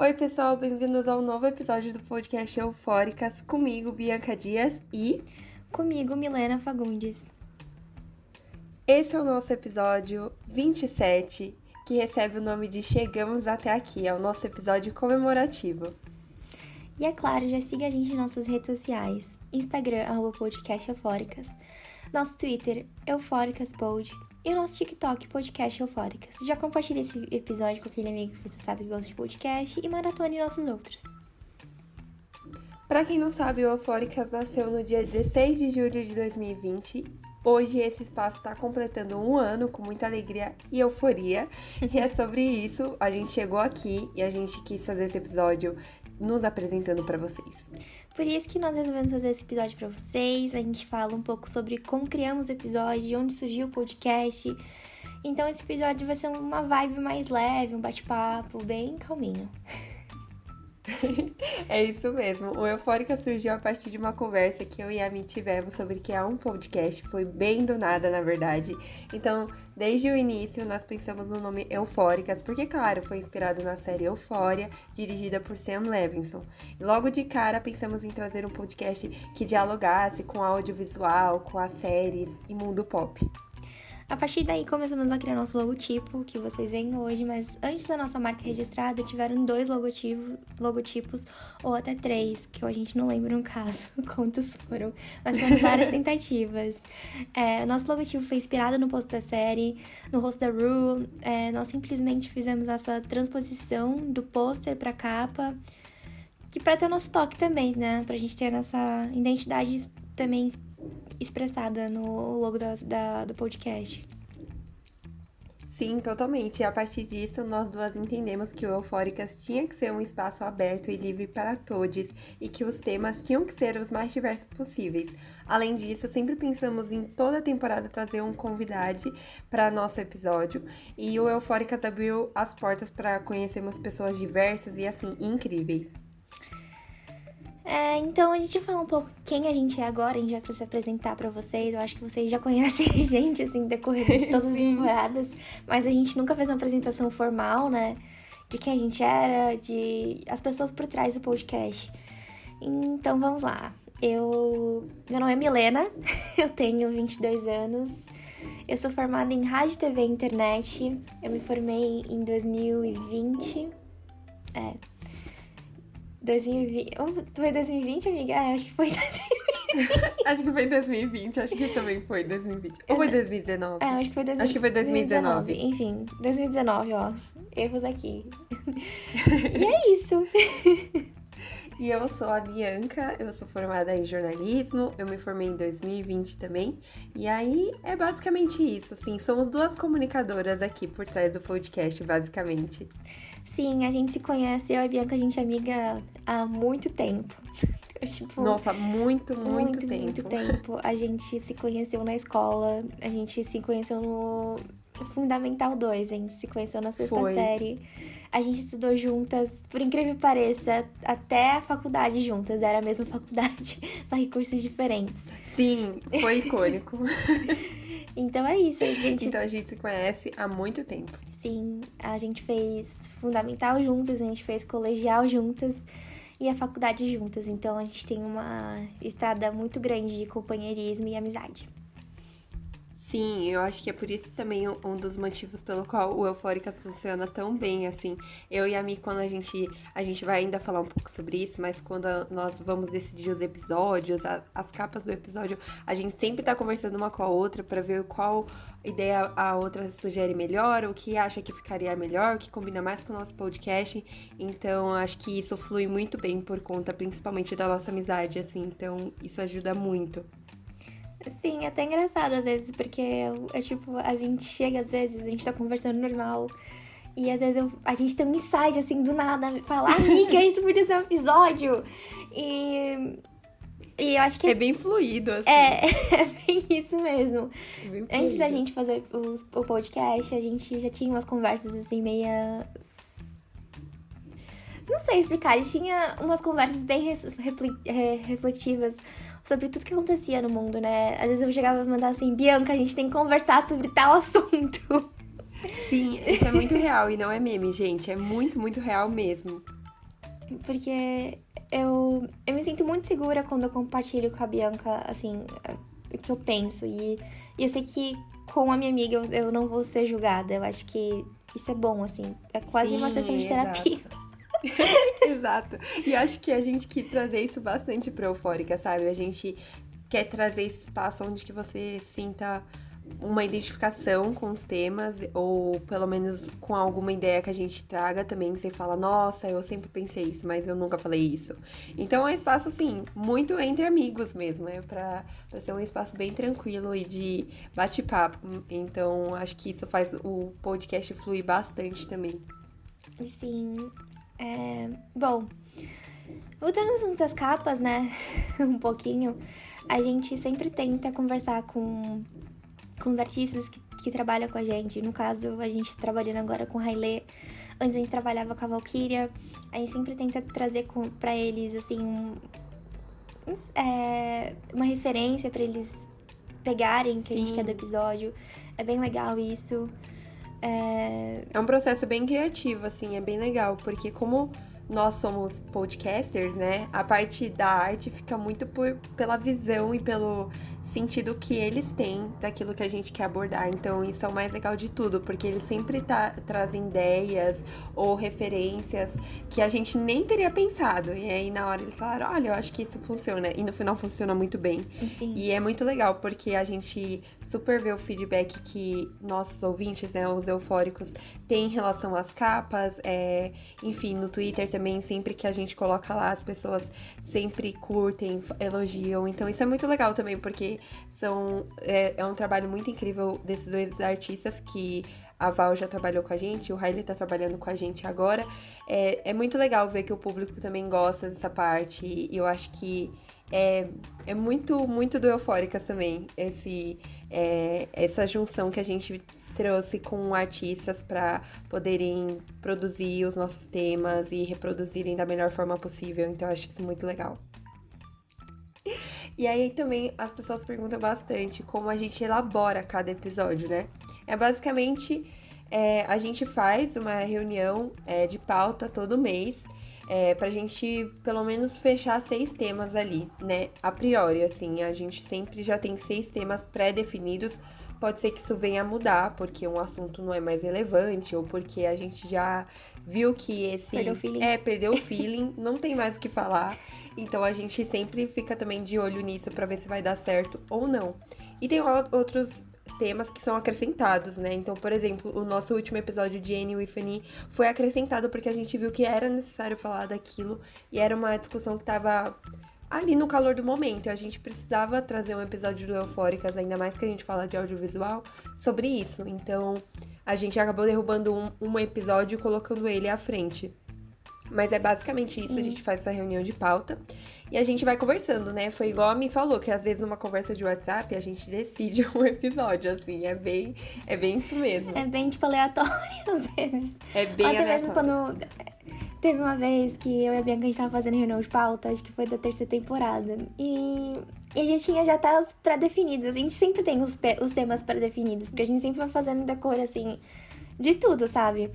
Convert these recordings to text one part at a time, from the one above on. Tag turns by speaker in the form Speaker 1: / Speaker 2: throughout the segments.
Speaker 1: Oi pessoal, bem-vindos ao novo episódio do podcast Eufóricas, comigo, Bianca Dias e...
Speaker 2: comigo, Milena Fagundes.
Speaker 1: Esse é o nosso episódio 27, que recebe o nome de Chegamos Até Aqui, é o nosso episódio comemorativo.
Speaker 2: E é claro, já siga a gente nas nossas redes sociais, Instagram, @podcast Eufóricas, nosso Twitter, EufóricasPod, e o nosso TikTok, Podcast Eufóricas. Já compartilhe esse episódio com aquele amigo que você sabe que gosta de podcast e maratone nossos outros.
Speaker 1: Pra quem não sabe, o Eufóricas nasceu no dia 16 de julho de 2020. Hoje esse espaço está completando um ano com muita alegria e euforia. E é sobre isso, a gente chegou aqui e a gente quis fazer esse episódio nos apresentando para vocês.
Speaker 2: Por isso que nós resolvemos fazer esse episódio para vocês. A gente fala um pouco sobre como criamos o episódio, de onde surgiu o podcast. Então esse episódio vai ser uma vibe mais leve, um bate-papo bem calminho.
Speaker 1: É isso mesmo. O Eufórica surgiu a partir de uma conversa que eu e a Mi tivemos sobre criar um podcast. Foi bem do nada, na verdade. Então, desde o início, nós pensamos no nome Eufóricas, porque, claro, foi inspirado na série Euphoria, dirigida por Sam Levinson. E logo de cara, pensamos em trazer um podcast que dialogasse com audiovisual, com as séries e mundo pop.
Speaker 2: A partir daí, começamos a criar nosso logotipo, que vocês veem hoje, mas antes da nossa marca registrada, tiveram 2 logotipos, ou até 3, que a gente não lembra no caso quantos foram, mas foram várias tentativas. Nosso logotipo foi inspirado no posto da série, no rosto da Rue. Nós simplesmente fizemos essa transposição do pôster pra capa, que pra ter o nosso toque também, né? Pra gente ter a nossa identidade também expressada no logo do podcast.
Speaker 1: Sim, totalmente. E a partir disso, nós duas entendemos que o Eufóricas tinha que ser um espaço aberto e livre para todos e que os temas tinham que ser os mais diversos possíveis. Além disso, sempre pensamos em toda temporada trazer um convidado para nosso episódio e o Eufóricas abriu as portas para conhecermos pessoas diversas e, assim, incríveis.
Speaker 2: Então a gente fala um pouco quem a gente é agora, a gente vai se apresentar pra vocês. Eu acho que vocês já conhecem a gente, assim, decorrer de todas as temporadas, mas a gente nunca fez uma apresentação formal, né, de quem a gente era, de as pessoas por trás do podcast. Então vamos lá. Meu nome é Milena, eu tenho 22 anos, eu sou formada em rádio, TV e internet, eu me formei em 2020, 2020. Foi 2020, amiga? Acho que foi 2020.
Speaker 1: Acho que foi 2020, acho que também foi 2020. Ou foi 2019?
Speaker 2: Acho que foi 2019.
Speaker 1: Acho que foi 2019.
Speaker 2: Enfim, 2019, ó. Erros aqui. E é isso.
Speaker 1: E eu sou a Bianca, eu sou formada em jornalismo, eu me formei em 2020 também. E aí é basicamente isso, assim, somos duas comunicadoras aqui por trás do podcast, basicamente.
Speaker 2: Sim, a gente se conhece, eu e a Bianca, a gente é amiga há muito tempo.
Speaker 1: Nossa, muito tempo.
Speaker 2: Muito tempo. A gente se conheceu na escola, a gente se conheceu no Fundamental 2, a gente se conheceu na 6ª série. A gente estudou juntas, por incrível que pareça, até a faculdade juntas. Era a mesma faculdade, só em cursos diferentes.
Speaker 1: Sim, foi icônico.
Speaker 2: Então é isso, a gente...
Speaker 1: Então a gente se conhece há muito tempo.
Speaker 2: Sim, a gente fez fundamental juntas, a gente fez colegial juntas e a faculdade juntas. Então a gente tem uma estrada muito grande de companheirismo e amizade.
Speaker 1: Sim, eu acho que é por isso também um dos motivos pelo qual o Eufóricas funciona tão bem, assim. Eu e a Mi, quando a gente vai ainda falar um pouco sobre isso, mas quando nós vamos decidir os episódios, as capas do episódio, a gente sempre tá conversando uma com a outra pra ver qual ideia a outra sugere melhor, o que acha que ficaria melhor, o que combina mais com o nosso podcast. Então, acho que isso flui muito bem por conta, principalmente, da nossa amizade, assim. Então, isso ajuda muito.
Speaker 2: Sim, é até engraçado às vezes, porque tipo, a gente chega às vezes, a gente tá conversando normal, e às vezes a gente tem um insight, assim, do nada, fala, amiga, isso podia ser um episódio, e eu acho que...
Speaker 1: É bem fluido, assim.
Speaker 2: É bem isso mesmo.
Speaker 1: Antes
Speaker 2: da gente fazer o podcast, a gente já tinha umas conversas, assim, meia... Não sei explicar, a gente tinha umas conversas bem reflexivas sobre tudo que acontecia no mundo, né? Às vezes eu chegava a mandar assim, Bianca, a gente tem que conversar sobre tal assunto.
Speaker 1: Sim, isso é muito real e não é meme, gente. É muito, muito real mesmo.
Speaker 2: Porque eu me sinto muito segura quando eu compartilho com a Bianca, assim, o que eu penso. E eu sei que com a minha amiga eu não vou ser julgada. Eu acho que isso é bom, assim. É quase uma sessão de terapia.
Speaker 1: Exato. Exato. E acho que a gente quis trazer isso bastante pra Eufórica, sabe? A gente quer trazer esse espaço onde que você sinta uma identificação com os temas, ou pelo menos com alguma ideia que a gente traga também, que você fala, nossa, eu sempre pensei isso, mas eu nunca falei isso. Então é um espaço, assim, muito entre amigos mesmo, né? Pra ser um espaço bem tranquilo e de bate-papo. Então acho que isso faz o podcast fluir bastante também.
Speaker 2: E sim, bom, voltando às das capas, né, um pouquinho, a gente sempre tenta conversar com os artistas que trabalham com a gente. No caso, a gente trabalhando agora com o Hailê, antes a gente trabalhava com a Valkyria, a gente sempre tenta trazer pra eles, assim, uma referência pra eles pegarem o que a gente quer do episódio. É bem legal isso.
Speaker 1: É um processo bem criativo, assim, é bem legal, porque como nós somos podcasters, né, a parte da arte fica muito pela visão e pelo sentido que eles têm daquilo que a gente quer abordar. Então, isso é o mais legal de tudo, porque eles sempre trazem ideias ou referências que a gente nem teria pensado. E aí, na hora, eles falaram, olha, eu acho que isso funciona. E no final funciona muito bem.
Speaker 2: Sim.
Speaker 1: E é muito legal, porque a gente super vê o feedback que nossos ouvintes, né, os eufóricos, têm em relação às capas. Enfim, no Twitter também, sempre que a gente coloca lá, as pessoas sempre curtem, elogiam. Então, isso é muito legal também, porque é um trabalho muito incrível desses dois artistas que a Val já trabalhou com a gente, o Hailey tá trabalhando com a gente agora. É muito legal ver que o público também gosta dessa parte, e eu acho que é muito, muito do Eufóricas também, essa junção que a gente trouxe com artistas para poderem produzir os nossos temas e reproduzirem da melhor forma possível. Então, eu acho isso muito legal. E aí também as pessoas perguntam bastante como a gente elabora cada episódio, né? Basicamente, a gente faz uma reunião de pauta todo mês, pra gente pelo menos fechar 6 temas ali, né? A priori, assim, a gente sempre já tem 6 temas pré-definidos. Pode ser que isso venha a mudar, porque um assunto não é mais relevante, ou porque a gente já viu que esse...
Speaker 2: Perdeu o feeling.
Speaker 1: Perdeu o feeling, não tem mais o que falar. Então a gente sempre fica também de olho nisso pra ver se vai dar certo ou não. E tem outros temas que são acrescentados, né? Então, por exemplo, o nosso último episódio de Annie with Annie foi acrescentado porque a gente viu que era necessário falar daquilo e era uma discussão que tava ali no calor do momento. E a gente precisava trazer um episódio do Eufóricas, ainda mais que a gente fala de audiovisual, sobre isso. Então, a gente acabou derrubando um episódio e colocando ele à frente. Mas é basicamente isso, a gente faz essa reunião de pauta e a gente vai conversando, né? Foi igual a mim falou, que às vezes numa conversa de WhatsApp a gente decide um episódio, assim, é bem isso mesmo.
Speaker 2: É bem, tipo, aleatório às vezes.
Speaker 1: É bem
Speaker 2: Até
Speaker 1: aleatório.
Speaker 2: mesmo quando... Teve uma vez que eu e a Bianca, a gente tava fazendo reunião de pauta, acho que foi da 3ª temporada. E a gente tinha já até os pré-definidos. A gente sempre tem os temas pré-definidos, porque a gente sempre vai fazendo decor, assim, de tudo, sabe?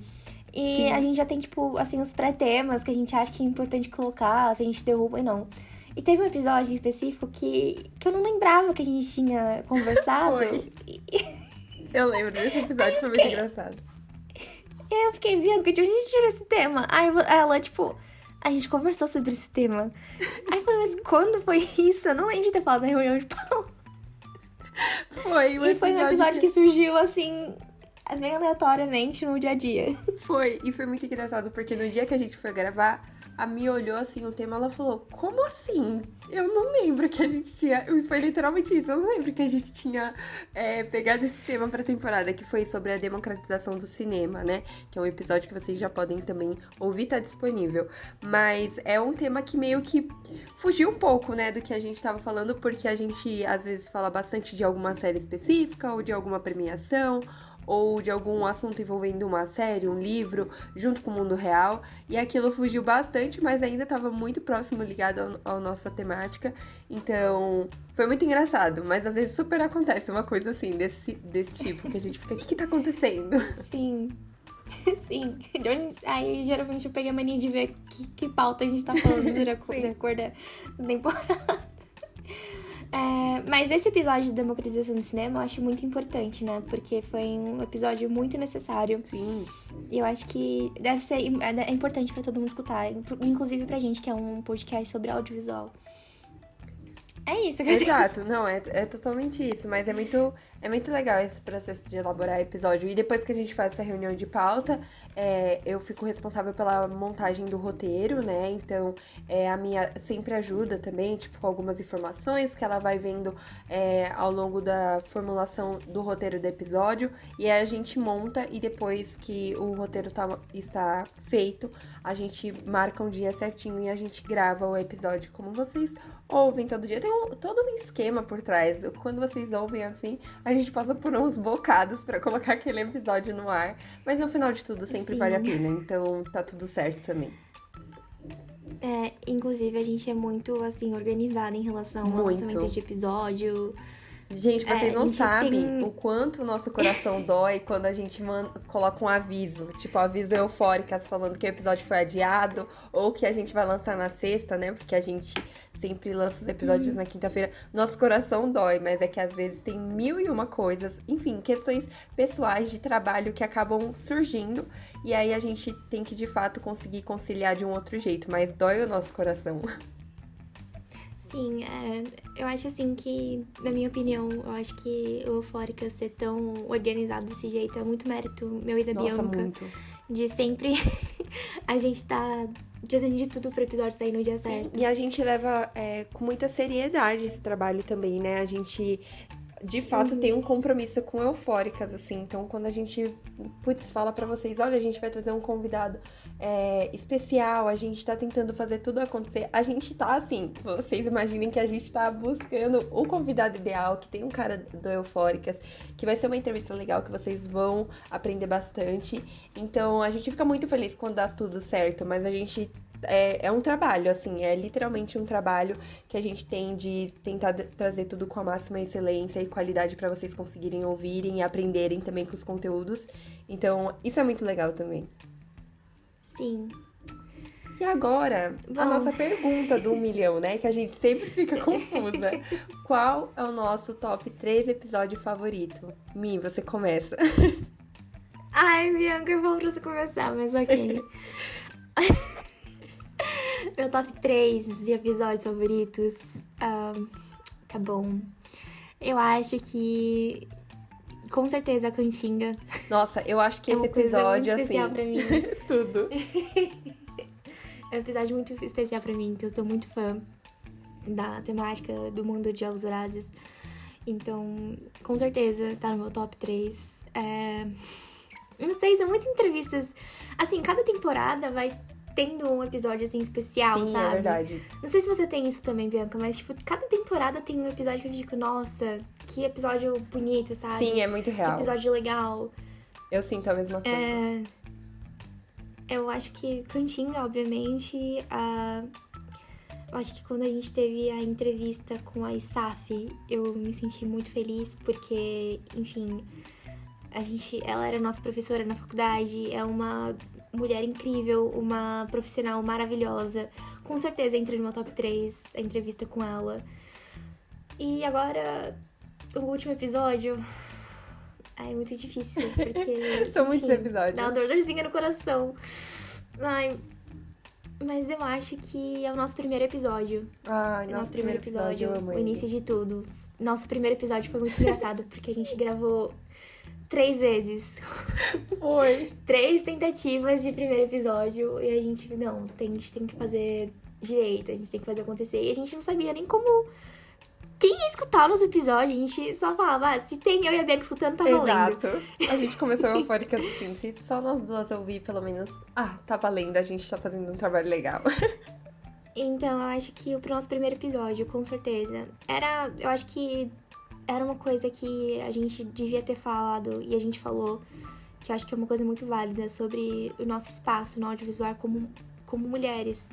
Speaker 2: E
Speaker 1: Sim.
Speaker 2: a gente já tem, tipo, assim, os pré-temas que a gente acha que é importante colocar, se a gente derruba e não. E teve um episódio em específico que eu não lembrava que a gente tinha conversado.
Speaker 1: Foi. Eu lembro desse episódio, foi muito engraçado.
Speaker 2: E eu fiquei, Bianca, de onde a gente tirou esse tema? Aí ela, tipo, a gente conversou sobre esse tema. Aí eu falei, mas quando foi isso? Eu não lembro de ter falado na reunião de pau.
Speaker 1: Foi um
Speaker 2: episódio que surgiu, assim, bem aleatoriamente no dia a dia.
Speaker 1: Foi, e foi muito engraçado, porque no dia que a gente foi gravar, a Mi olhou assim o tema, ela falou, como assim? Eu não lembro que a gente tinha... E foi literalmente isso, eu não lembro que a gente tinha pegado esse tema pra temporada, que foi sobre a democratização do cinema, né? Que é um episódio que vocês já podem também ouvir, tá disponível. Mas é um tema que meio que fugiu um pouco, né, do que a gente tava falando, porque a gente às vezes fala bastante de alguma série específica, ou de alguma premiação, ou de algum assunto envolvendo uma série, um livro, junto com o mundo real. E aquilo fugiu bastante, mas ainda estava muito próximo, ligado à nossa temática. Então, foi muito engraçado, mas às vezes super acontece uma coisa assim, desse tipo, que a gente fica, o que tá acontecendo?
Speaker 2: Sim. Sim. Aí, geralmente, eu peguei a mania de ver que pauta a gente tá falando de acordo da temporada. Mas esse episódio de democratização do cinema eu acho muito importante, né? Porque foi um episódio muito necessário.
Speaker 1: Sim.
Speaker 2: E eu acho que é importante pra todo mundo escutar. Inclusive pra gente, que é um podcast sobre audiovisual. É isso que eu tenho.
Speaker 1: Exato, não, é totalmente isso, mas é muito legal esse processo de elaborar episódio. E depois que a gente faz essa reunião de pauta, eu fico responsável pela montagem do roteiro, né? Então, a minha sempre ajuda também, tipo, com algumas informações que ela vai vendo ao longo da formulação do roteiro do episódio. E aí a gente monta e depois que o roteiro está feito, a gente marca um dia certinho e a gente grava o episódio como vocês ouvem todo dia. Tem todo um esquema por trás. Quando vocês ouvem assim, a gente passa por uns bocados pra colocar aquele episódio no ar. Mas no final de tudo, sempre
Speaker 2: Sim.
Speaker 1: vale a pena. Então, tá tudo certo também.
Speaker 2: Inclusive, a gente é muito, assim, organizada em relação ao lançamento de episódio.
Speaker 1: Gente, vocês não sabem
Speaker 2: tem...
Speaker 1: o quanto o nosso coração dói quando a gente coloca um aviso. Tipo, aviso eufóricas falando que o episódio foi adiado ou que a gente vai lançar na sexta, né? Porque a gente sempre lança os episódios na quinta-feira. Nosso coração dói, mas é que às vezes tem 1001 coisas, enfim, questões pessoais de trabalho que acabam surgindo. E aí a gente tem que, de fato, conseguir conciliar de um outro jeito. Mas dói o nosso coração.
Speaker 2: Sim, eu acho assim que, na minha opinião, eu acho que o Eufórica ser tão organizado desse jeito é muito mérito meu e da
Speaker 1: Nossa,
Speaker 2: Bianca.
Speaker 1: muito.
Speaker 2: De sempre a gente tá fazendo de tudo pro episódio sair no dia certo.
Speaker 1: E a gente leva com muita seriedade esse trabalho também, né? A gente, de fato, tem um compromisso com Eufóricas, assim. Então, quando a gente, fala pra vocês, olha, a gente vai trazer um convidado especial, a gente tá tentando fazer tudo acontecer. A gente tá, assim, vocês imaginem que a gente tá buscando o convidado ideal, que tem um cara do Eufóricas, que vai ser uma entrevista legal, que vocês vão aprender bastante. Então, a gente fica muito feliz quando dá tudo certo, mas a gente... É um trabalho, assim, é literalmente um trabalho que a gente tem de tentar trazer tudo com a máxima excelência e qualidade pra vocês conseguirem ouvirem e aprenderem também com os conteúdos. Então, isso é muito legal também.
Speaker 2: Sim.
Speaker 1: E agora, a nossa pergunta do 1 milhão, né? Que a gente sempre fica confusa. Qual é o nosso top 3 episódio favorito? Mi, você começa.
Speaker 2: Ai, Bianca, eu vou pra você começar, mas ok. Meu top 3 de episódios favoritos. Tá bom. Eu acho que... Com certeza a Cantinga.
Speaker 1: Nossa, eu acho que esse episódio,
Speaker 2: muito especial
Speaker 1: assim...
Speaker 2: pra mim.
Speaker 1: Tudo.
Speaker 2: É um episódio muito especial pra mim, que eu sou muito fã da temática do mundo de Jogos Vorazes. Então, com certeza, tá no meu top 3. Não sei, são muitas entrevistas. Assim, cada temporada vai tendo um episódio, assim, especial,
Speaker 1: Sim,
Speaker 2: sabe?
Speaker 1: é verdade.
Speaker 2: Não sei se você tem isso também, Bianca, mas, tipo, cada temporada tem um episódio que eu fico, nossa, que episódio bonito, sabe?
Speaker 1: Sim, é muito real.
Speaker 2: Que episódio legal.
Speaker 1: Eu sinto a mesma coisa.
Speaker 2: Eu acho que Cantinga, obviamente, eu acho que quando a gente teve a entrevista com a ISAF, eu me senti muito feliz, porque, enfim, ela era nossa professora na faculdade, é uma mulher incrível, uma profissional maravilhosa. Com certeza entra no meu top 3 a entrevista com ela. E agora, o último episódio... Ai, é muito difícil, porque...
Speaker 1: São muitos episódios.
Speaker 2: Dá uma dorzinha no coração. Ai, mas eu acho que é o nosso primeiro episódio.
Speaker 1: Ai, nosso primeiro episódio, eu amo
Speaker 2: o
Speaker 1: ele.
Speaker 2: início de tudo. Nosso primeiro episódio foi muito engraçado, porque a gente gravou 3 vezes.
Speaker 1: Foi.
Speaker 2: 3 tentativas de primeiro episódio. E a gente, a gente tem que fazer direito, a gente tem que fazer acontecer. E a gente não sabia nem como... Quem ia escutar o nosso episódio, a gente só falava, se tem eu e a Bianca escutando, tá valendo.
Speaker 1: Exato. A gente começou eufórica assim, se só nós duas ouvir, pelo menos, tá valendo, a gente tá fazendo um trabalho legal.
Speaker 2: Então, eu acho que o nosso primeiro episódio, com certeza, eu acho que era uma coisa que a gente devia ter falado e a gente falou, que eu acho que é uma coisa muito válida, sobre o nosso espaço no audiovisual como mulheres.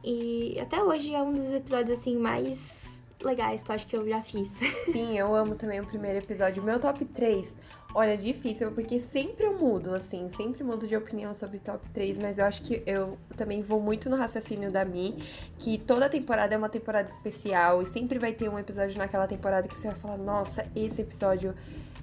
Speaker 2: E até hoje é um dos episódios, assim, mais legais que eu acho que eu já fiz.
Speaker 1: Sim, eu amo também o primeiro episódio. Meu top 3, olha, é difícil, porque sempre eu mudo, assim, sempre mudo de opinião sobre top 3, mas eu acho que eu também vou muito no raciocínio da Mi, que toda temporada é uma temporada especial e sempre vai ter um episódio naquela temporada que você vai falar, nossa, esse episódio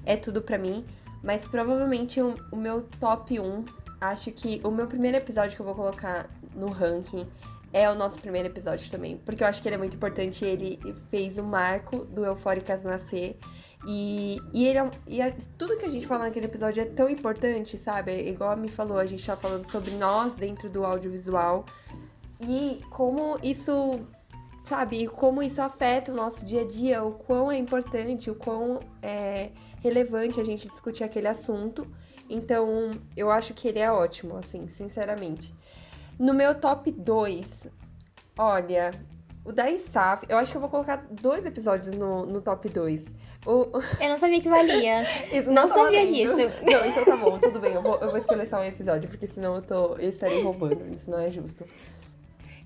Speaker 1: é tudo pra mim. Mas provavelmente o meu top 1, acho que o meu primeiro episódio que eu vou colocar no ranking é o nosso primeiro episódio também. Porque eu acho que ele é muito importante. Ele fez o marco do Eufóricas nascer. Tudo que a gente fala naquele episódio é tão importante, sabe? Igual a Mi falou, a gente tá falando sobre nós dentro do audiovisual. E como isso, sabe? Como isso afeta o nosso dia a dia. O quão é importante, o quão é relevante a gente discutir aquele assunto. Então, eu acho que ele é ótimo, assim, sinceramente. No meu top 2, olha, o da ISAF, eu acho que eu vou colocar 2 episódios no top 2.
Speaker 2: Eu não sabia que valia.
Speaker 1: Isso,
Speaker 2: Não
Speaker 1: tava
Speaker 2: sabia
Speaker 1: lendo.
Speaker 2: disso.
Speaker 1: Não, então tá bom, tudo bem, eu vou escolher só um episódio, porque senão eu estaria roubando, isso não é justo.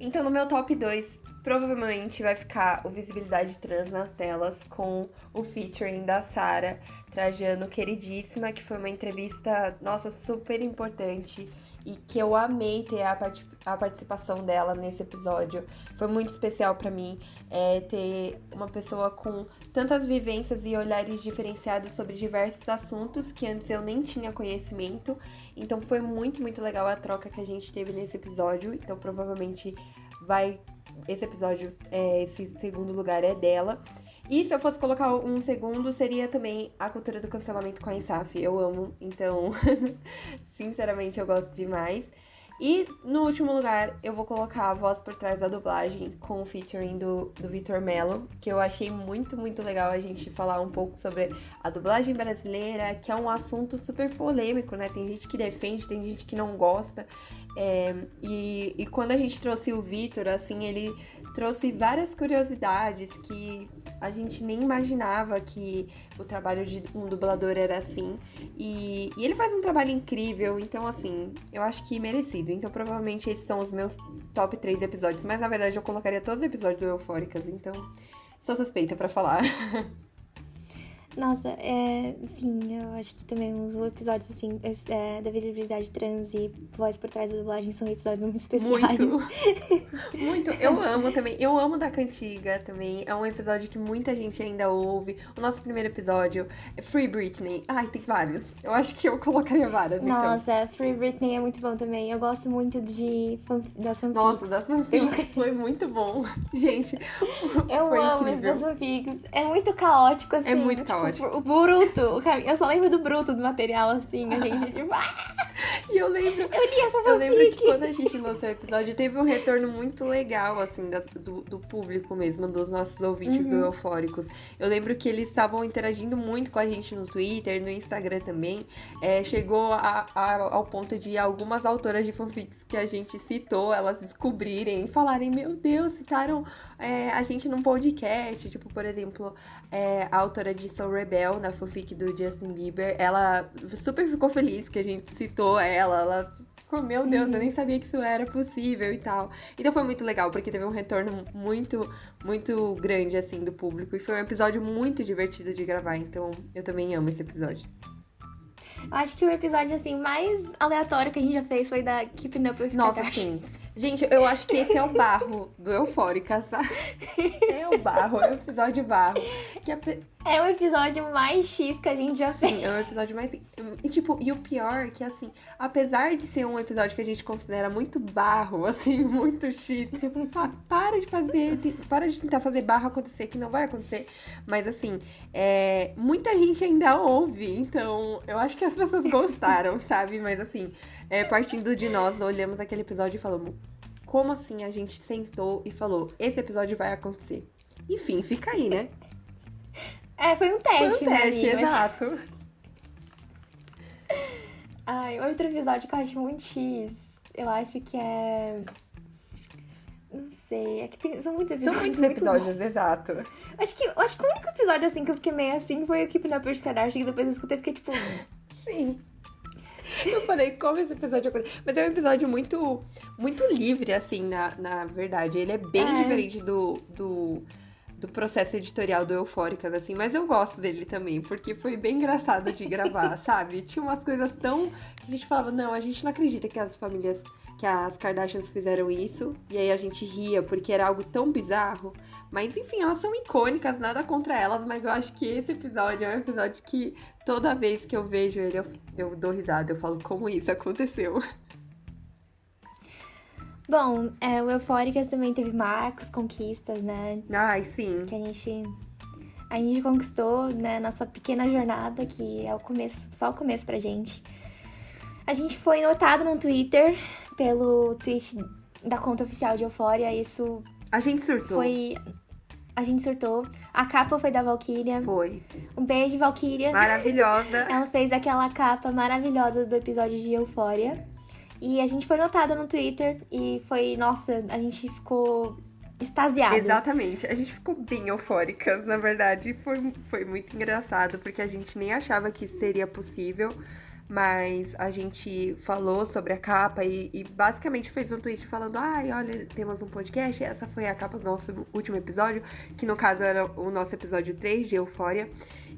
Speaker 1: Então, no meu top 2, provavelmente vai ficar o Visibilidade Trans nas telas, com o featuring da Sara Trajano, queridíssima, que foi uma entrevista, nossa, super importante e que eu amei ter a participação dela nesse episódio. Foi muito especial pra mim ter uma pessoa com tantas vivências e olhares diferenciados sobre diversos assuntos que antes eu nem tinha conhecimento. Então foi muito, muito legal a troca que a gente teve nesse episódio. Então provavelmente esse episódio, esse segundo lugar é dela. E se eu fosse colocar um segundo, seria também a cultura do cancelamento com a ISAF. Eu amo, então, sinceramente, eu gosto demais. E no último lugar, eu vou colocar a voz por trás da dublagem com o featuring do Vitor Mello, que eu achei muito, muito legal a gente falar um pouco sobre a dublagem brasileira, que é um assunto super polêmico, né? Tem gente que defende, tem gente que não gosta. E quando a gente trouxe o Vitor, assim, ele trouxe várias curiosidades que a gente nem imaginava que o trabalho de um dublador era assim. E ele faz um trabalho incrível, então, assim, eu acho que merecido. Então, provavelmente, esses são os meus top 3 episódios. Mas, na verdade, eu colocaria todos os episódios do Eufóricas, então sou suspeita pra falar.
Speaker 2: Nossa, sim, eu acho que também os episódios, assim, da visibilidade trans e voz por trás da dublagem são episódios muito especiais.
Speaker 1: Muito, muito. Eu amo também. Eu amo da Cantiga também. É um episódio que muita gente ainda ouve. O nosso primeiro episódio é Free Britney. Ai, tem vários. Eu acho que eu colocaria várias, então.
Speaker 2: Nossa, Free Britney é muito bom também. Eu gosto muito das fanfics.
Speaker 1: Nossa, das fanfics foi muito bom. Gente,
Speaker 2: eu
Speaker 1: foi
Speaker 2: amo
Speaker 1: incrível.
Speaker 2: das fanfics. É muito caótico, assim.
Speaker 1: É muito
Speaker 2: tipo,
Speaker 1: caótico.
Speaker 2: O bruto. Eu só lembro do bruto do material, assim. A gente, tipo...
Speaker 1: E eu lembro...
Speaker 2: Eu li essa fanfic.
Speaker 1: Eu lembro que quando a gente lançou o episódio, teve um retorno muito legal, assim, do público mesmo, dos nossos ouvintes do Eufóricos. Eu lembro que eles estavam interagindo muito com a gente no Twitter, no Instagram também. Chegou ao ponto de algumas autoras de fanfics que a gente citou, elas descobrirem e falarem, meu Deus, citaram a gente num podcast. Tipo, por exemplo, a autora de Soul Rebel, na fanfic do Justin Bieber, ela super ficou feliz que a gente citou ela ficou, meu Deus, eu nem sabia que isso era possível e tal. Então foi muito legal, porque teve um retorno muito, muito grande, assim, do público. E foi um episódio muito divertido de gravar, então eu também amo esse episódio.
Speaker 2: Eu acho que o episódio, assim, mais aleatório que a gente já fez foi da Keeping Up with
Speaker 1: Nossa,
Speaker 2: Kardashian.
Speaker 1: sim. Gente, eu acho que esse é o barro do Eufórica, sabe? É o barro, é o episódio barro.
Speaker 2: É o episódio mais X que a gente já fez.
Speaker 1: Sim, é o episódio mais... E o pior que, assim, apesar de ser um episódio que a gente considera muito barro, assim, muito X, tipo, para de tentar fazer barro acontecer, que não vai acontecer. Mas, assim, muita gente ainda ouve, então eu acho que as pessoas gostaram, sabe? Mas, assim, partindo de nós, olhamos aquele episódio e falamos, como assim a gente sentou e falou, esse episódio vai acontecer? Enfim, fica aí, né?
Speaker 2: Foi um teste,
Speaker 1: Foi um teste,
Speaker 2: né,
Speaker 1: exato.
Speaker 2: Ai, outro episódio que eu acho muito X, eu acho que é... Não sei, é que são muitos
Speaker 1: São
Speaker 2: episódios.
Speaker 1: muitos
Speaker 2: muito
Speaker 1: episódios, exato.
Speaker 2: Acho que o único episódio, assim, que eu fiquei meio assim foi o Keeping Up with Kardashian, que depois eu escutei e fiquei tipo...
Speaker 1: Sim. Eu falei, como esse episódio aconteceu? Mas é um episódio muito, muito livre, assim, na verdade. Ele é bem diferente do processo editorial do Eufóricas, assim. Mas eu gosto dele também, porque foi bem engraçado de gravar, sabe? Tinha umas coisas tão... que a gente falava, não, a gente não acredita que as famílias... que as Kardashians fizeram isso, e aí a gente ria, porque era algo tão bizarro. Mas, enfim, elas são icônicas, nada contra elas, mas eu acho que esse episódio é um episódio que toda vez que eu vejo ele, eu dou risada, eu falo, como isso aconteceu?
Speaker 2: Bom, o Eufóricas também teve marcos, conquistas, né?
Speaker 1: Ai, sim.
Speaker 2: Que a gente conquistou, né? Nossa pequena jornada, que é o começo, só o começo pra gente. A gente foi notado no Twitter pelo tweet da conta oficial de Euphoria. Isso
Speaker 1: A gente surtou.
Speaker 2: A gente surtou. A capa foi da Valkyria.
Speaker 1: Foi.
Speaker 2: Um beijo, Valkyria.
Speaker 1: Maravilhosa.
Speaker 2: Ela fez aquela capa maravilhosa do episódio de Euphoria. E a gente foi notada no Twitter e foi... Nossa, a gente ficou extasiada.
Speaker 1: Exatamente. A gente ficou bem eufóricas, na verdade. Foi muito engraçado, porque a gente nem achava que seria possível. Mas a gente falou sobre a capa e basicamente fez um tweet falando: ai, olha, temos um podcast, essa foi a capa do nosso último episódio, que no caso era o nosso episódio 3 de Eufória.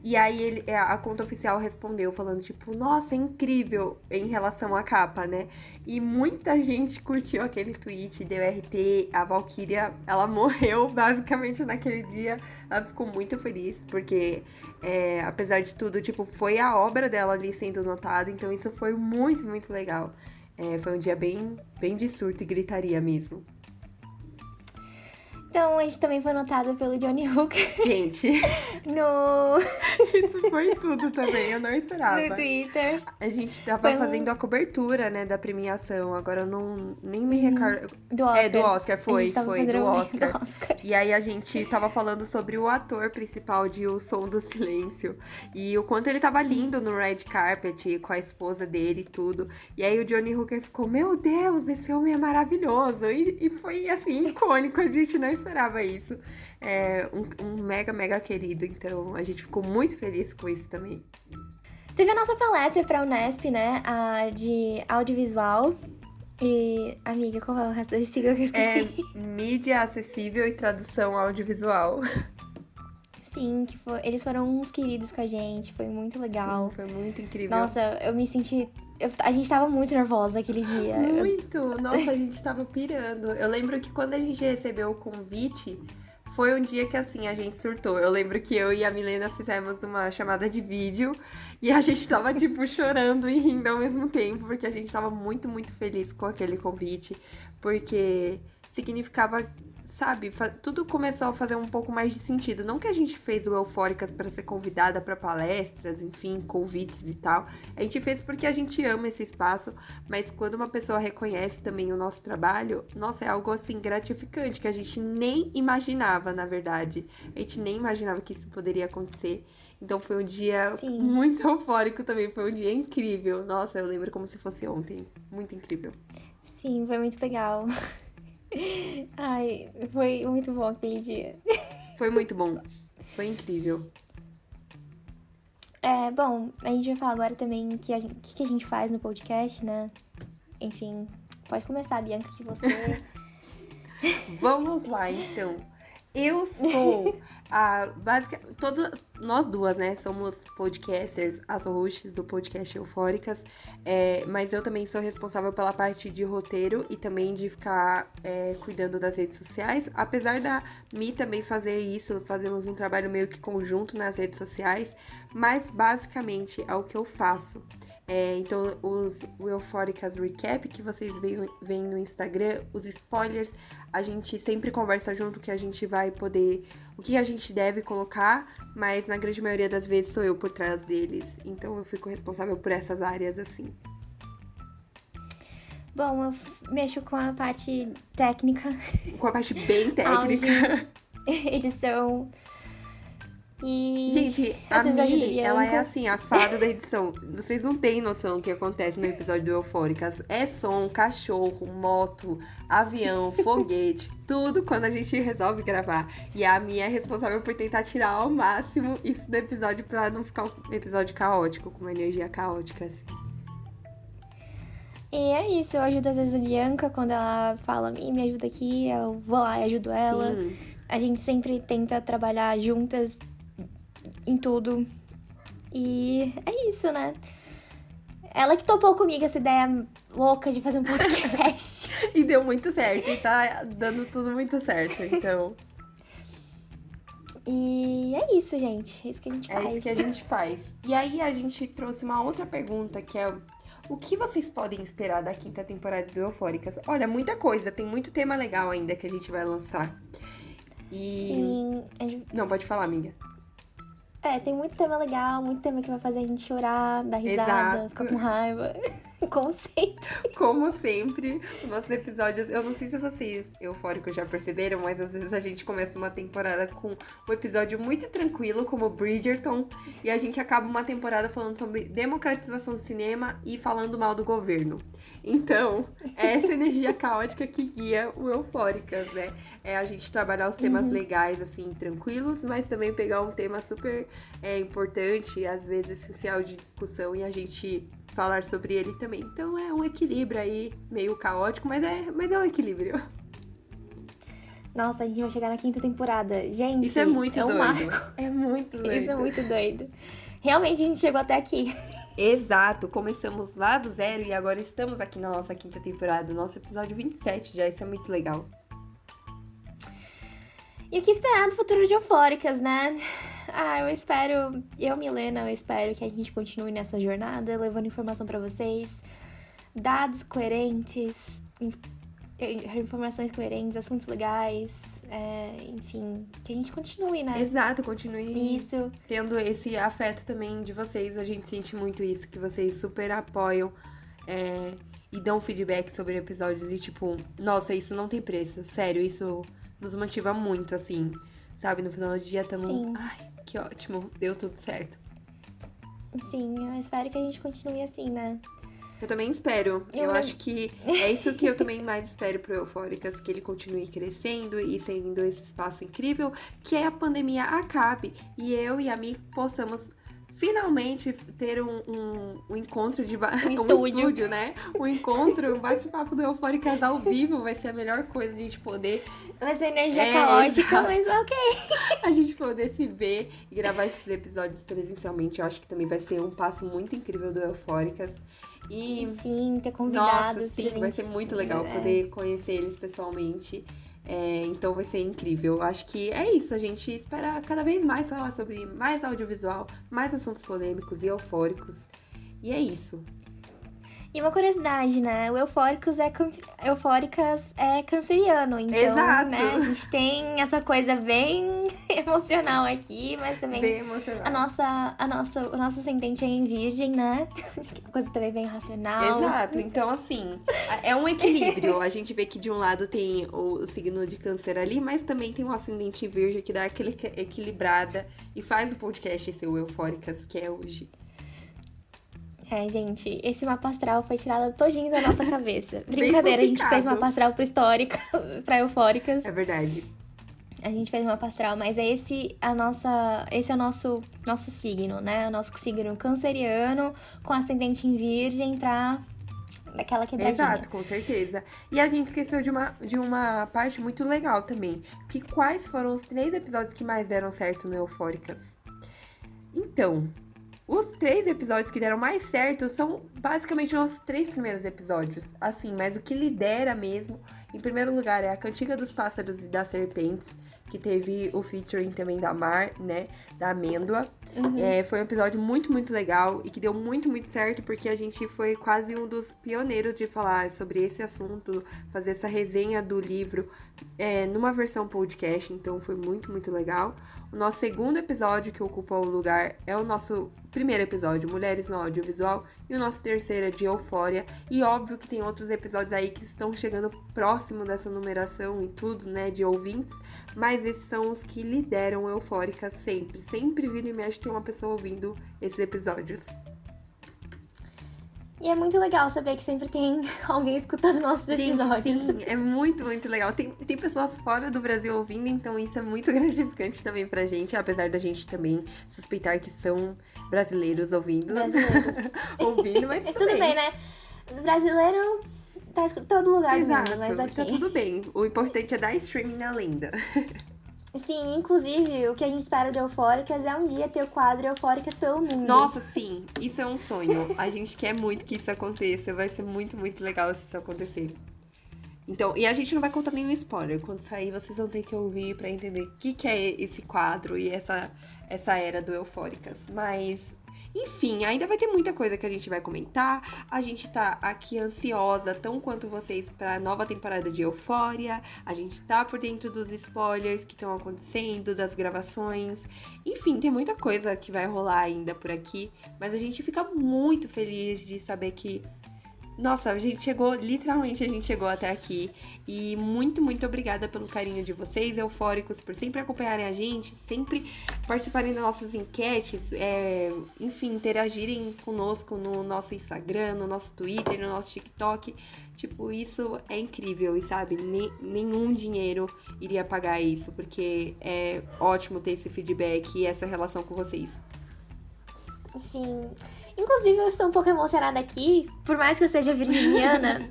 Speaker 1: E aí a conta oficial respondeu falando, tipo, nossa, é incrível em relação à capa, né? E muita gente curtiu aquele tweet, deu RT, a Valkyria, ela morreu basicamente naquele dia. Ela ficou muito feliz, porque apesar de tudo, tipo, foi a obra dela ali sendo notada, então isso foi muito, muito legal. Foi um dia bem, bem de surto e gritaria mesmo.
Speaker 2: Então, a gente também foi notada pelo Johnny Hooker.
Speaker 1: Gente, isso foi tudo também, eu não esperava.
Speaker 2: No Twitter.
Speaker 1: A gente tava fazendo a cobertura, né, da premiação, agora eu nem me recordo.
Speaker 2: Do Oscar.
Speaker 1: Do Oscar, foi do Oscar.
Speaker 2: Do Oscar.
Speaker 1: E aí a gente tava falando sobre o ator principal de O Som do Silêncio, e o quanto ele tava lindo no red carpet, com a esposa dele e tudo. E aí o Johnny Hooker ficou, meu Deus, esse homem é maravilhoso. E foi, assim, icônico, a gente não esperava isso. Um mega, mega querido, então a gente ficou muito feliz com isso também.
Speaker 2: Teve a nossa palestra pra Unesp, né? A de audiovisual. E, amiga, qual é o resto desse sigla que eu esqueci?
Speaker 1: Mídia acessível e tradução audiovisual.
Speaker 2: Sim, eles foram uns queridos com a gente, foi muito legal.
Speaker 1: Sim, foi muito incrível.
Speaker 2: Nossa, eu me senti... a gente tava muito nervosa aquele dia.
Speaker 1: Muito! Nossa, a gente tava pirando. Eu lembro que quando a gente recebeu o convite, foi um dia que, assim, a gente surtou. Eu lembro que eu e a Milena fizemos uma chamada de vídeo e a gente tava, tipo, chorando e rindo ao mesmo tempo, porque a gente tava muito, muito feliz com aquele convite, porque significava... Sabe, tudo começou a fazer um pouco mais de sentido. Não que a gente fez o Eufóricas para ser convidada para palestras, enfim, convites e tal. A gente fez porque a gente ama esse espaço, mas quando uma pessoa reconhece também o nosso trabalho, nossa, é algo assim gratificante, que a gente nem imaginava, na verdade. A gente nem imaginava que isso poderia acontecer. Então foi um dia muito eufórico também, foi um dia incrível. Nossa, eu lembro como se fosse ontem. Muito incrível.
Speaker 2: Sim, foi muito legal. Ai, foi muito bom aquele dia.
Speaker 1: Foi muito bom. Foi incrível.
Speaker 2: Bom, a gente vai falar agora também o que a gente faz no podcast, né? Enfim, pode começar, Bianca, que você...
Speaker 1: Vamos lá, então. Eu sou nós duas, né? Somos podcasters, as hosts do podcast Eufóricas. Mas eu também sou responsável pela parte de roteiro e também de ficar cuidando das redes sociais. Apesar da Mi também fazer isso, fazemos um trabalho meio que conjunto nas redes sociais. Mas basicamente é o que eu faço. Então, o Eufóricas Recap que vocês veem no Instagram, os spoilers, a gente sempre conversa junto que a gente vai poder... O que a gente deve colocar, mas na grande maioria das vezes sou eu por trás deles. Então, eu fico responsável por essas áreas, assim.
Speaker 2: Bom, eu mexo com a parte técnica.
Speaker 1: Com a parte bem técnica.
Speaker 2: Áudio, edição... E
Speaker 1: Gente, a
Speaker 2: às vezes ajuda a
Speaker 1: Mi, ela é
Speaker 2: Bianca.
Speaker 1: assim, a fada da edição. Vocês não têm noção do que acontece no episódio do Eufóricas. É som, cachorro, moto, avião, foguete, tudo quando a gente resolve gravar. E a Mi é responsável por tentar tirar ao máximo isso do episódio pra não ficar um episódio caótico, com uma energia caótica, assim.
Speaker 2: E é isso, eu ajudo às vezes a Bianca quando ela fala, me ajuda aqui, eu vou lá e ajudo ela.
Speaker 1: Sim.
Speaker 2: A gente sempre tenta trabalhar juntas em tudo. E é isso, né? Ela que topou comigo essa ideia louca de fazer um podcast.
Speaker 1: E deu muito certo, e tá dando tudo muito certo, então...
Speaker 2: E é isso, gente. É isso que a gente faz.
Speaker 1: É isso que a gente faz. E aí a gente trouxe uma outra pergunta, que é o que vocês podem esperar da quinta temporada do Eufóricas? Olha, muita coisa, tem muito tema legal ainda que a gente vai lançar. E...
Speaker 2: Sim,
Speaker 1: Não, pode falar, amiga.
Speaker 2: tem muito tema legal, muito tema que vai fazer a gente chorar, dar risada,
Speaker 1: Exato.
Speaker 2: ficar com raiva. Como sempre.
Speaker 1: Como sempre, os nossos episódios... Eu não sei se vocês, eufóricos, já perceberam, mas às vezes a gente começa uma temporada com um episódio muito tranquilo, como Bridgerton, e a gente acaba uma temporada falando sobre democratização do cinema e falando mal do governo. Então, é essa energia caótica que guia o Eufóricas, né? É a gente trabalhar os temas legais, assim, tranquilos, mas também pegar um tema super importante, às vezes essencial de discussão, e a gente falar sobre ele também. Então é um equilíbrio aí, meio caótico, mas é um equilíbrio.
Speaker 2: Nossa, a gente vai chegar na quinta temporada. Gente,
Speaker 1: Isso é muito
Speaker 2: um
Speaker 1: doido.
Speaker 2: marco.
Speaker 1: É muito doido.
Speaker 2: Isso é muito doido. Realmente a gente chegou até aqui.
Speaker 1: Exato, começamos lá do zero e agora estamos aqui na nossa quinta temporada, nosso episódio 27 já, isso é muito legal.
Speaker 2: E o que esperar do futuro de Eufóricas, né? Milena, eu espero que a gente continue nessa jornada, levando informação pra vocês, dados coerentes, informações coerentes, assuntos legais, enfim, que a gente continue, né?
Speaker 1: Exato, continue
Speaker 2: Isso.
Speaker 1: tendo esse afeto também de vocês, a gente sente muito isso, que vocês super apoiam e dão feedback sobre episódios e tipo, nossa, isso não tem preço, sério, isso nos motiva muito, assim, sabe? No final do dia estamos, ai, que ótimo, deu tudo certo.
Speaker 2: Sim, eu espero que a gente continue assim, né?
Speaker 1: Eu também espero. Eu acho que é isso que eu também mais espero pro Eufóricas, que ele continue crescendo e sendo esse espaço incrível, que a pandemia acabe e eu e a Mi possamos finalmente ter um encontro de
Speaker 2: estúdio,
Speaker 1: né? Um encontro, um bate-papo do Eufóricas ao vivo vai ser a melhor coisa, a gente poder...
Speaker 2: Vai ser energia caótica,
Speaker 1: exato.
Speaker 2: mas ok.
Speaker 1: A gente poder se ver e gravar esses episódios presencialmente, eu acho que também vai ser um passo muito incrível do Eufóricas. E,
Speaker 2: sim, ter convidados.
Speaker 1: nossa, sim, vai ser muito legal poder conhecer eles pessoalmente. Então vai ser incrível. Acho que é isso, a gente espera cada vez mais falar sobre mais audiovisual, mais assuntos polêmicos e eufóricos. E é isso.
Speaker 2: E uma curiosidade, né? O Eufóricas é canceriano, então,
Speaker 1: Exato.
Speaker 2: né? A gente tem essa coisa bem emocional aqui, mas também
Speaker 1: Bem emocional.
Speaker 2: o nosso ascendente é em virgem, né? Uma coisa também bem racional.
Speaker 1: Exato, então assim, é um equilíbrio. A gente vê que de um lado tem o signo de câncer ali, mas também tem um ascendente virgem que dá aquela equilibrada e faz o podcast ser o Eufóricas, que é hoje.
Speaker 2: Gente, esse mapa astral foi tirado todinho da nossa cabeça. Brincadeira, a gente fez um mapa astral pro histórico, pra Eufóricas.
Speaker 1: É verdade.
Speaker 2: A gente fez um mapa astral, mas esse é o nosso signo, né? O nosso signo canceriano, com ascendente em virgem, pra daquela quebradinha.
Speaker 1: Exato, com certeza. E a gente esqueceu de uma parte muito legal também. Que quais foram os 3 episódios que mais deram certo no Eufóricas? Então... Os 3 episódios que deram mais certo são basicamente os nossos 3 primeiros episódios. Assim, mas o que lidera mesmo, em primeiro lugar, é a Cantiga dos Pássaros e das Serpentes, que teve o featuring também da Mar, né? Da Amêndoa. Foi um episódio muito, muito legal e que deu muito, muito certo, porque a gente foi quase um dos pioneiros de falar sobre esse assunto, fazer essa resenha do livro numa versão podcast, então foi muito, muito legal. O nosso segundo episódio que ocupa o lugar é o nosso primeiro episódio, Mulheres no Audiovisual, e o nosso terceiro é de Euphoria. E óbvio que tem outros episódios aí que estão chegando próximo dessa numeração e tudo, né, de ouvintes, mas esses são os que lideram Eufórica sempre. Sempre vira e mexe tem uma pessoa ouvindo esses episódios.
Speaker 2: E é muito legal saber que sempre tem alguém escutando nossos episódios.
Speaker 1: Gente, sim, é muito, muito legal. Tem pessoas fora do Brasil ouvindo, então isso é muito gratificante também pra gente, apesar da gente também suspeitar que são brasileiros ouvindo.
Speaker 2: Brasileiros.
Speaker 1: ouvindo, mas
Speaker 2: tudo bem, né? Brasileiro tá em todo lugar do mundo, mas aqui.
Speaker 1: Tá tudo bem. O importante é dar streaming na lenda.
Speaker 2: Sim, inclusive, o que a gente espera do Eufóricas é um dia ter o quadro Eufóricas pelo mundo.
Speaker 1: Nossa, sim, isso é um sonho. A gente quer muito que isso aconteça. Vai ser muito, muito legal se isso acontecer. Então, e a gente não vai contar nenhum spoiler. Quando sair, vocês vão ter que ouvir pra entender o que é esse quadro e essa era do Eufóricas. Mas, enfim, ainda vai ter muita coisa que a gente vai comentar. A gente tá aqui ansiosa, tão quanto vocês, pra nova temporada de Euphoria. A gente tá por dentro dos spoilers que estão acontecendo, das gravações. Enfim, tem muita coisa que vai rolar ainda por aqui. Mas a gente fica muito feliz de saber que... Nossa, a gente chegou até aqui. E muito, muito obrigada pelo carinho de vocês, eufóricos, por sempre acompanharem a gente, sempre participarem das nossas enquetes, enfim, interagirem conosco no nosso Instagram, no nosso Twitter, no nosso TikTok. Tipo, isso é incrível e, sabe, nenhum dinheiro iria pagar isso, porque é ótimo ter esse feedback e essa relação com vocês.
Speaker 2: Sim. Inclusive, eu estou um pouco emocionada aqui, por mais que eu seja virginiana.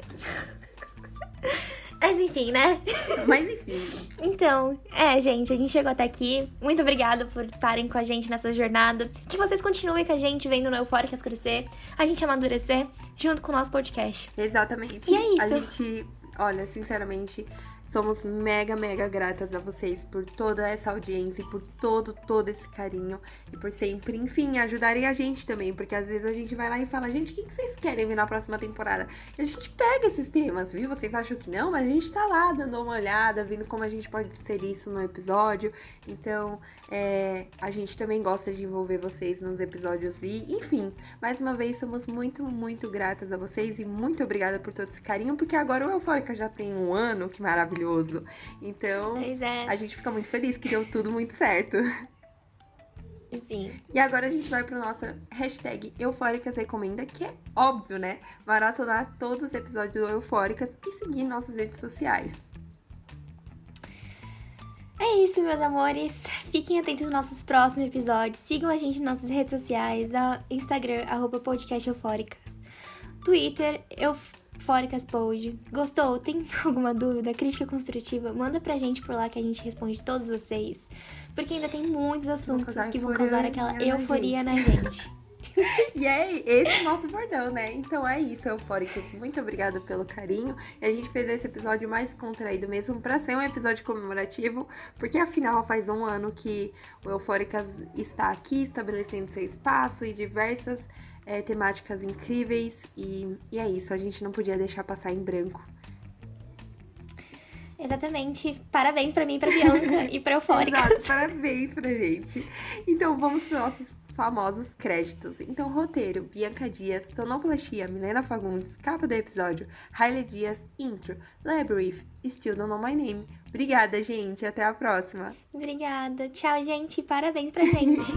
Speaker 2: Mas enfim, né? Então, gente, a gente chegou até aqui. Muito obrigada por estarem com a gente nessa jornada. Que vocês continuem com a gente, vendo no Eufóricas crescer, a gente amadurecer, junto com o nosso podcast.
Speaker 1: Exatamente.
Speaker 2: E é isso.
Speaker 1: A gente, olha, sinceramente... Somos mega, mega gratas a vocês por toda essa audiência e por todo esse carinho. E por sempre, enfim, ajudarem a gente também. Porque às vezes a gente vai lá e fala, gente, o que vocês querem ver na próxima temporada? E a gente pega esses temas, viu? Vocês acham que não? Mas a gente tá lá dando uma olhada, vendo como a gente pode inserir isso no episódio. Então, a gente também gosta de envolver vocês nos episódios. E, enfim, mais uma vez, somos muito, muito gratas a vocês. E muito obrigada por todo esse carinho. Porque agora o Eufórica já tem um ano, que maravilhoso. Então, a gente fica muito feliz que deu tudo muito certo.
Speaker 2: Sim.
Speaker 1: E agora a gente vai pro nosso hashtag Eufóricas Recomenda, que é óbvio, né? Maratonar todos os episódios do Eufóricas e seguir nossas redes sociais.
Speaker 2: É isso, meus amores. Fiquem atentos nos nossos próximos episódios. Sigam a gente nas nossas redes sociais, Instagram, @podcasteufóricas, Twitter, Eufóricaspod. Gostou? Tem alguma dúvida, crítica construtiva? Manda pra gente por lá que a gente responde todos vocês. Porque ainda tem muitos assuntos que vão causar aquela euforia na gente.
Speaker 1: E é esse o nosso bordão, né? Então é isso, Eufóricas. Muito obrigada pelo carinho. E a gente fez esse episódio mais contraído mesmo pra ser um episódio comemorativo, porque afinal faz um ano que o Eufóricas está aqui, estabelecendo seu espaço e diversas temáticas incríveis. E é isso, a gente não podia deixar passar em branco.
Speaker 2: Exatamente. Parabéns pra mim, pra Bianca e pra Eufóricas.
Speaker 1: Exato, parabéns pra gente. Então vamos para nossos famosos créditos. Então, roteiro, Bianca Dias, sonoplastia, Milena Fagundes, capa do episódio, Hailey Dias, intro, Labyrinth, Still Don't Know My Name. Obrigada, gente. Até a próxima.
Speaker 2: Obrigada. Tchau, gente. Parabéns pra gente.